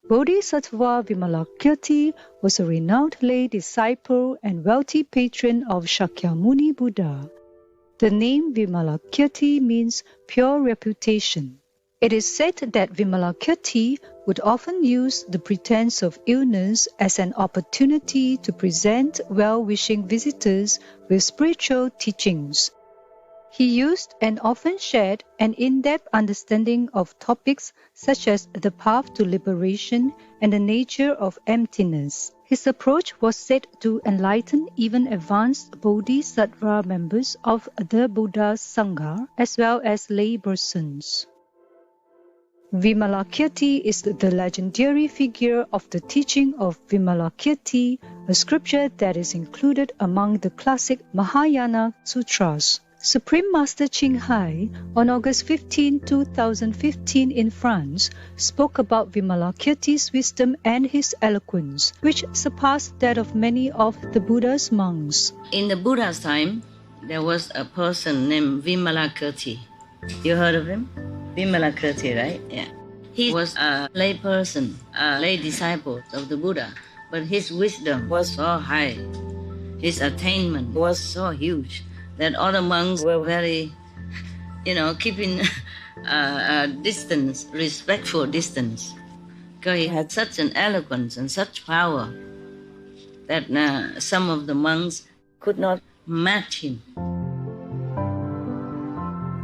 Bodhisattva Vimalakirti was a renowned lay disciple and wealthy patron of Shakyamuni Buddha. The name Vimalakirti means pure reputation. It is said that Vimalakirti would often use the pretense of illness as an opportunity to present well-wishing visitors with spiritual teachings. He used and often shared an in-depth understanding of topics such as the path to liberation and the nature of emptiness. His approach was said to enlighten even advanced Bodhisattva members of the Buddha Sangha as well as lay persons. Vimalakirti is the legendary figure of the teaching of Vimalakirti, a scripture that is included among the classic Mahayana Sutras. Supreme Master Ching Hai, on August 15, 2015 in France, spoke about Vimalakirti's wisdom and his eloquence, which surpassed that of many of the Buddha's monks. In the Buddha's time, there was a person named Vimalakirti. You heard of him? Vimalakirti, right? Yeah. He was a lay person, a lay disciple of the Buddha, but his wisdom was so high. His attainment was so huge that all the monks were very, keeping a distance, respectful distance. Because he had such an eloquence and such power that some of the monks could not match him.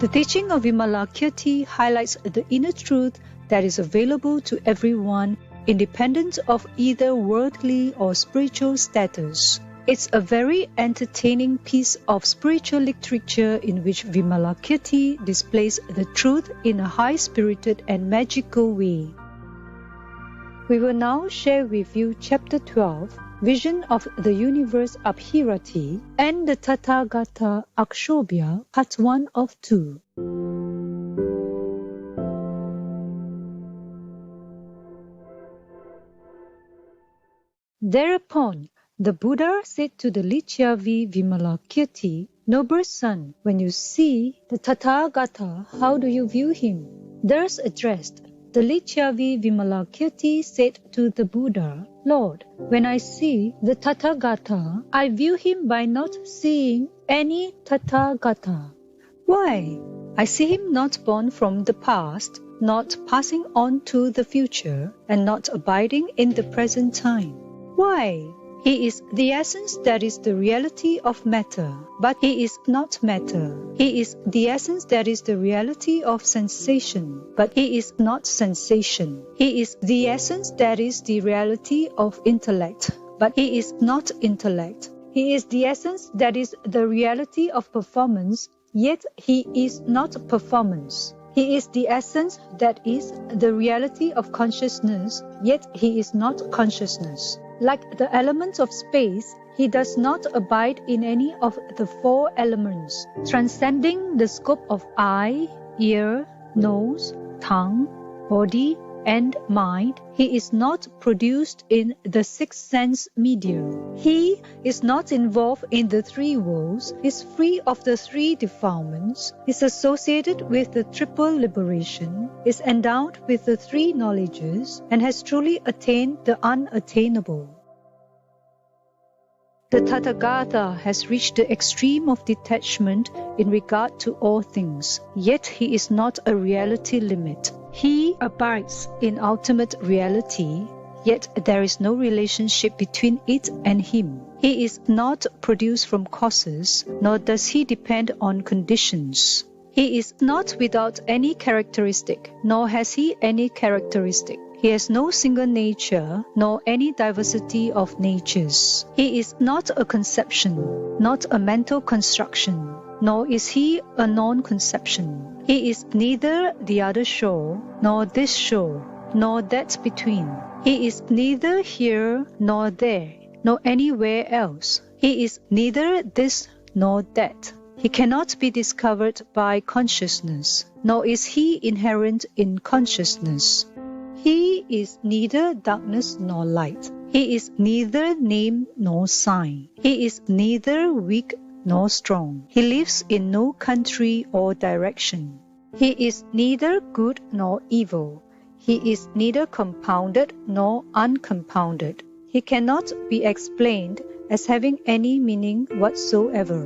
The teaching of Vimalakirti highlights the inner truth that is available to everyone, independent of either worldly or spiritual status. It's a very entertaining piece of spiritual literature in which Vimalakirti displays the truth in a high-spirited and magical way. We will now share with you Chapter 12, Vision of the Universe Abhirati, and the Tathagata Aksobhya, Part 1 of 2. Thereupon, the Buddha said to the Lichyavi Vimalakirti, "Noble son, when you see the Tathagata, how do you view him?" Thus addressed, the Lichyavi Vimalakirti said to the Buddha, "Lord, when I see the Tathagata, I view him by not seeing any Tathagata. Why? I see him not born from the past, not passing on to the future, and not abiding in the present time. Why? He is the essence that is the reality of matter, but he is not matter. He is the essence that is the reality of sensation, but he is not sensation. He is the essence that is the reality of intellect, but he is not intellect. He is the essence that is the reality of performance, yet he is not performance. He is the essence that is the reality of consciousness, yet he is not consciousness. Like the elements of space, he does not abide in any of the four elements, transcending the scope of eye, ear, nose, tongue, body, and mind. He is not produced in the sixth sense medium. He is not involved in the three worlds, is free of the three defilements, is associated with the triple liberation, is endowed with the three knowledges, and has truly attained the unattainable. The Tathagata has reached the extreme of detachment in regard to all things, yet he is not a reality limit. He abides in ultimate reality, yet there is no relationship between it and him. He is not produced from causes, nor does he depend on conditions. He is not without any characteristic, nor has he any characteristic. He has no single nature, nor any diversity of natures. He is not a conception, not a mental construction, nor is he a non-conception. He is neither the other shore, nor this shore, nor that between. He is neither here nor there, nor anywhere else. He is neither this nor that. He cannot be discovered by consciousness, nor is he inherent in consciousness. He is neither darkness nor light. He is neither name nor sign. He is neither weak nor strong. He lives in no country or direction. He is neither good nor evil. He is neither compounded nor uncompounded. He cannot be explained as having any meaning whatsoever.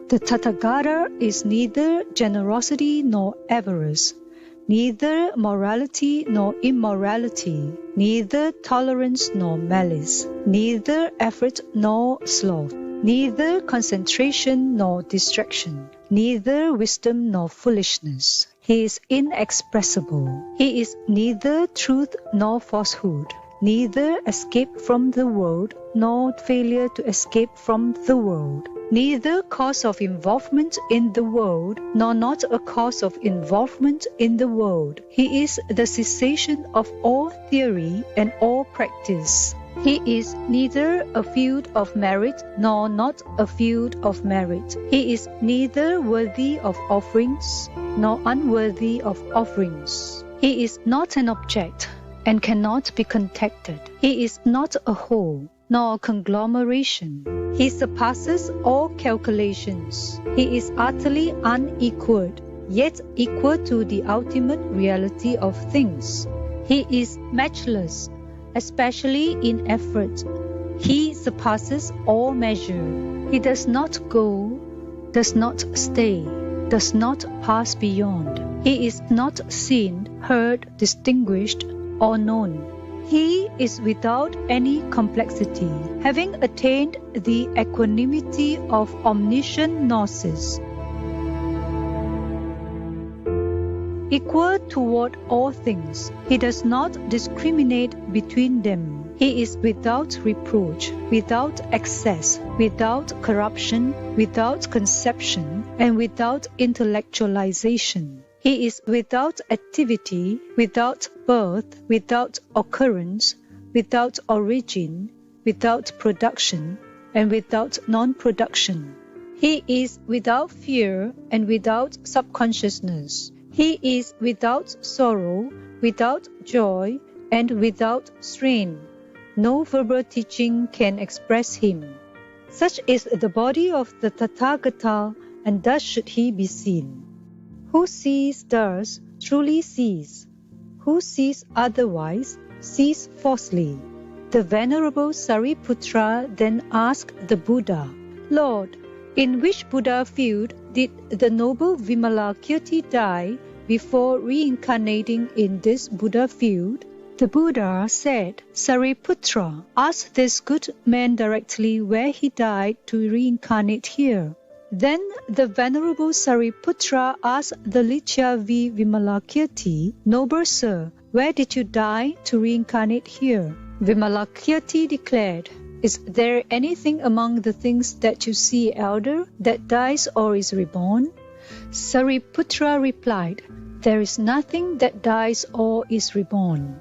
The Tathagata is neither generosity nor avarice, neither morality nor immorality, neither tolerance nor malice, neither effort nor sloth, neither concentration nor distraction, neither wisdom nor foolishness. He is inexpressible. He is neither truth nor falsehood, neither escape from the world nor failure to escape from the world, neither cause of involvement in the world nor not a cause of involvement in the world. He is the cessation of all theory and all practice. He is neither a field of merit nor not a field of merit. He is neither worthy of offerings nor unworthy of offerings. He is not an object and cannot be contacted. He is not a whole nor a conglomeration. He surpasses all calculations. He is utterly unequaled, yet equal to the ultimate reality of things. He is matchless, especially in effort. He surpasses all measure. He does not go, does not stay, does not pass beyond. He is not seen, heard, distinguished, or known. He is without any complexity, having attained the equanimity of omniscient gnosis. Equal toward all things, he does not discriminate between them. He is without reproach, without excess, without corruption, without conception, and without intellectualization. He is without activity, without birth, without occurrence, without origin, without production, and without non-production. He is without fear and without subconsciousness. He is without sorrow, without joy, and without strain. No verbal teaching can express him. Such is the body of the Tathagata, and thus should he be seen. Who sees thus truly sees. Who sees otherwise sees falsely. The Venerable Sariputra then asked the Buddha, Lord, in which Buddha field did the noble Vimalakirti die before reincarnating in this Buddha field? The Buddha said, Sariputra, ask this good man directly where he died to reincarnate here. Then the Venerable Sariputra asked the Lichyavi Vimalakirti, Noble Sir, where did you die to reincarnate here? Vimalakirti declared, Is there anything among the things that you see, elder, that dies or is reborn? Sariputra replied, There is nothing that dies or is reborn.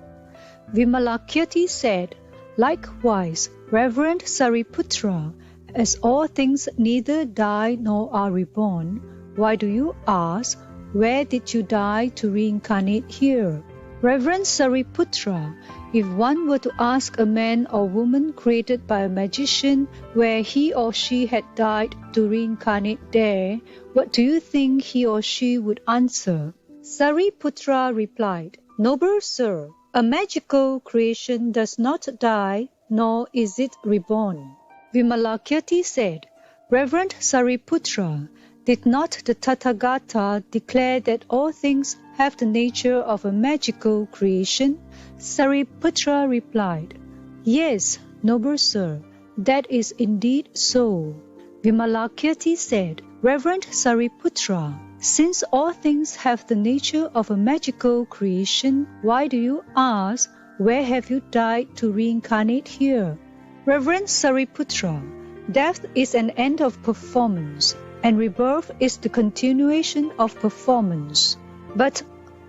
Vimalakirti said, Likewise, Reverend Sariputra, as all things neither die nor are reborn, why do you ask, where did you die to reincarnate here? Reverend Sariputra, if one were to ask a man or woman created by a magician where he or she had died to reincarnate there, what do you think he or she would answer? Sariputra replied, Noble Sir, a magical creation does not die, nor is it reborn. Vimalakirti said, Reverend Sariputra, did not the Tathagata declare that all things have the nature of a magical creation? Sariputra replied, Yes, noble sir, that is indeed so. Vimalakirti said, Reverend Sariputra, since all things have the nature of a magical creation, why do you ask, where have you died to reincarnate here? Reverend Sariputra, death is an end of performance, and rebirth is the continuation of performance. But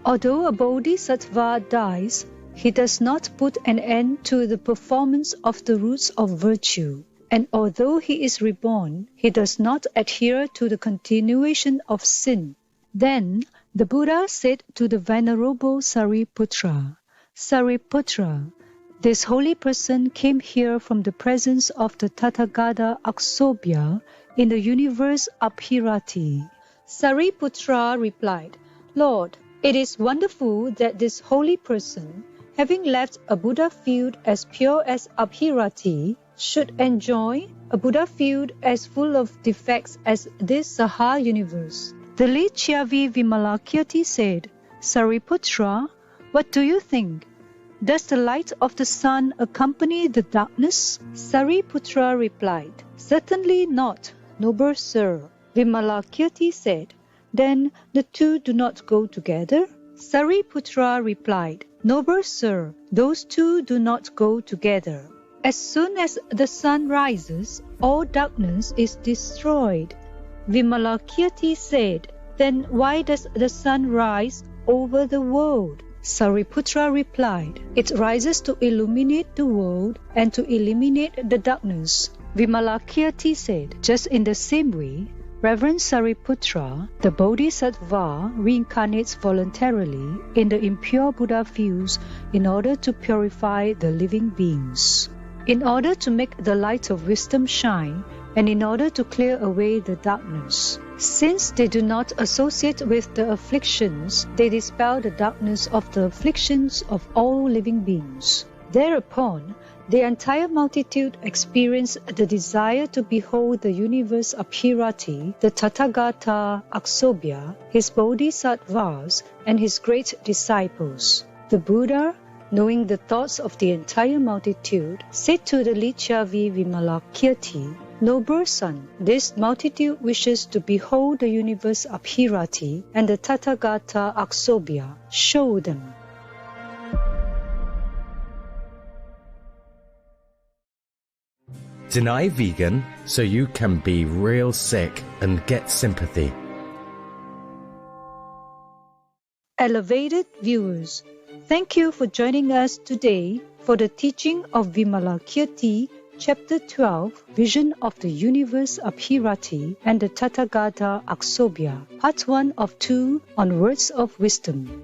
although a bodhisattva dies, he does not put an end to the performance of the roots of virtue. And although he is reborn, he does not adhere to the continuation of sin. Then the Buddha said to the Venerable Sariputra, Sariputra, this holy person came here from the presence of the Tathagata Aksobhya in the universe Abhirati. Sariputra replied, Lord, It is wonderful that this holy person, having left a Buddha field as pure as Abhirati, should enjoy a Buddha field as full of defects as this Saha universe. The Lichavi Vimalakirti said, Sariputra, what do you think? Does the light of the sun accompany the darkness? Sariputra replied, Certainly not, noble sir. Vimalakirti said, Then the two do not go together? Sariputra replied, Noble sir, those two do not go together. As soon as the sun rises, all darkness is destroyed. Vimalakirti said, Then why does the sun rise over the world? Sariputra replied, It rises to illuminate the world and to eliminate the darkness. Vimalakirti said, Just in the same way, Reverend Sariputra, the Bodhisattva reincarnates voluntarily in the impure Buddha fields in order to purify the living beings. In order to make the light of wisdom shine, and in order to clear away the darkness. Since they do not associate with the afflictions, they dispel the darkness of the afflictions of all living beings. Thereupon, the entire multitude experience the desire to behold the universe Abhirati, the Tathagata, Aksobhya, his bodhisattvas, and his great disciples. The Buddha, knowing the thoughts of the entire multitude, said to the Lichavi Vimalakirti, Noble son, this multitude wishes to behold the universe Abhirati and the Tathagata Aksobhya. Show them. Deny vegan so you can be real sick and get sympathy. Elevated viewers, thank you for joining us today for the teaching of Vimalakirti, Chapter 12, Vision of the Universe Abhirati and the Tathagata Aksobhya, Part 1 of 2 on Words of Wisdom.